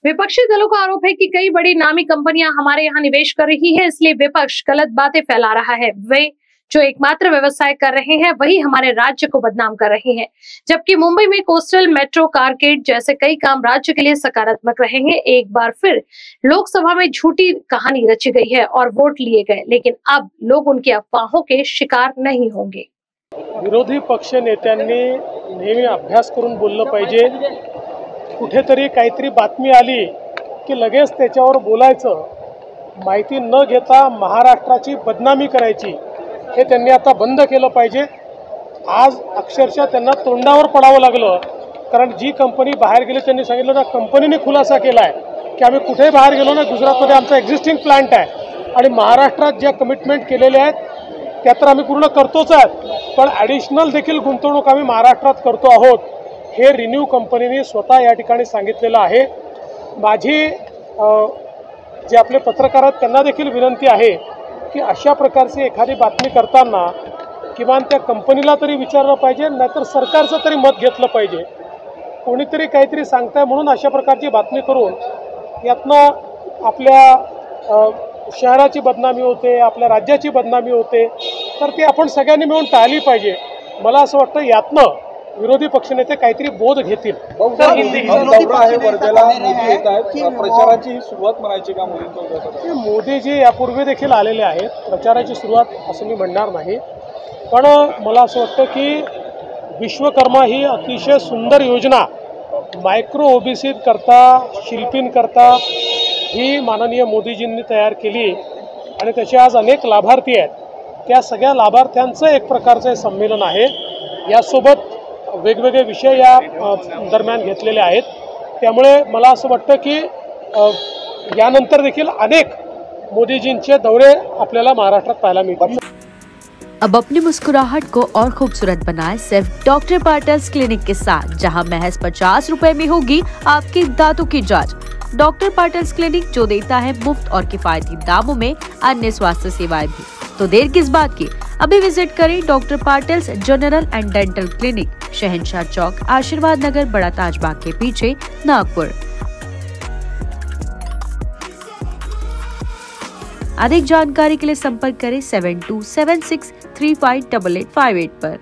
विपक्षी दलों का आरोप है कि कई बड़ी नामी कंपनियां हमारे यहाँ निवेश कर रही है, इसलिए विपक्ष गलत बातें फैला रहा है। वे जो एकमात्र व्यवसाय कर रहे हैं वही हमारे राज्य को बदनाम कर रहे हैं, जबकि मुंबई में कोस्टल मेट्रो कारकेड जैसे कई काम राज्य के लिए सकारात्मक रहे हैं। एक बार फिर लोकसभा में झूठी कहानी रची गई है और वोट लिए गए, लेकिन अब लोग उनकी अफवाहों के शिकार नहीं होंगे। विरोधी पक्ष नेत्यांनी नेहमी अभ्यास करून बोललं पाहिजे। कुठेतरी काहीतरी बातमी आली की लगेच त्याच्यावर बोलायचं, माहिती न घेता महाराष्ट्राची बदनामी करायची, हे त्यांनी आता बंद केलं पाहिजे। आज अक्षरशः त्यांना तोंडावर पडावं लागलं, कारण जी कंपनी बाहेर गेली त्यांनी सांगितलं त्या कंपनीने खुलासा केलाय की आम्ही कुठेही बाहेर गेलो ना, गुजरातमध्ये आमचा एक्झिस्टिंग प्लांट आहे आणि महाराष्ट्रात ज्या कमिटमेंट केलेल्या आहेत त्या तर आम्ही पूर्ण करतोच आहोत, पण ॲडिशनल देखील गुंतवणूक आम्ही महाराष्ट्रात करतो आहोत, हे रिन्यू कंपनीने स्वतः या ठिकाणी सांगितलेलं आहे। माझी जे आपले पत्रकार आहेत त्यांना देखील विनंती आहे की अशा प्रकारची एखादी बातमी करताना किमान त्या कंपनीला तरी विचारलं पाहिजे, नाहीतर सरकारचं तरी मत घेतलं पाहिजे। कोणीतरी काहीतरी सांगताय म्हणून अशा प्रकारची बातमी करून यातनं आपल्या शहराची बदनामी होते, आपल्या राज्याची बदनामी होते, तर ती आपण सगळ्यांनी मिळून टाळली पाहिजे। मला असं वाटतं यातनं विरोधी पक्षनेते काहीतरी बोध घेतील। प्रचाराची सुरुवात म्हणायची का मोदींच्या? मोदीजी यापूर्वी देखील आलेले आहेत, प्रचाराची सुरुवात असं मी म्हणणार नाही, पण मला असं वाटतं की विश्वकर्मा ही अतिशय सुंदर योजना मायक्रो ओबीसी करता, शिल्पींकरता ही माननीय मोदीजींनी तयार केली आणि त्याचे आज अनेक लाभार्थी आहेत। त्या सगळ्या लाभार्थ्यांचं एक प्रकारचं संमेलन आहे। यासोबत वेगवेगळे विषय या दरम्यान घेतलेले आहेत, त्यामुळे मला असं वाटतं की यानंतर देखील अनेक मोदीजींचे दौरे आपल्याला महाराष्ट्रात पाहायला मिळतील। अब अपनी मुस्कुराहट को और खूबसूरत बनाएं सिर्फ डॉक्टर पार्टल्स क्लिनिक के साथ, जहां महज 50 रुपए में होगी आपकी दांतों की जांच। डॉक्टर पार्टल्स क्लिनिक जो देता है मुफ्त और किफायती दामों में अन्य स्वास्थ्य सेवाएं भी। तो देर किस बात की, अभी विजिट करें डॉक्टर पार्टल्स general and dental clinic, Shahanshah Chowk, आशीर्वाद नगर, बड़ा ताजबाग के पीछे, नागपुर। अधिक जानकारी के लिए संपर्क करें 7276358858 पर।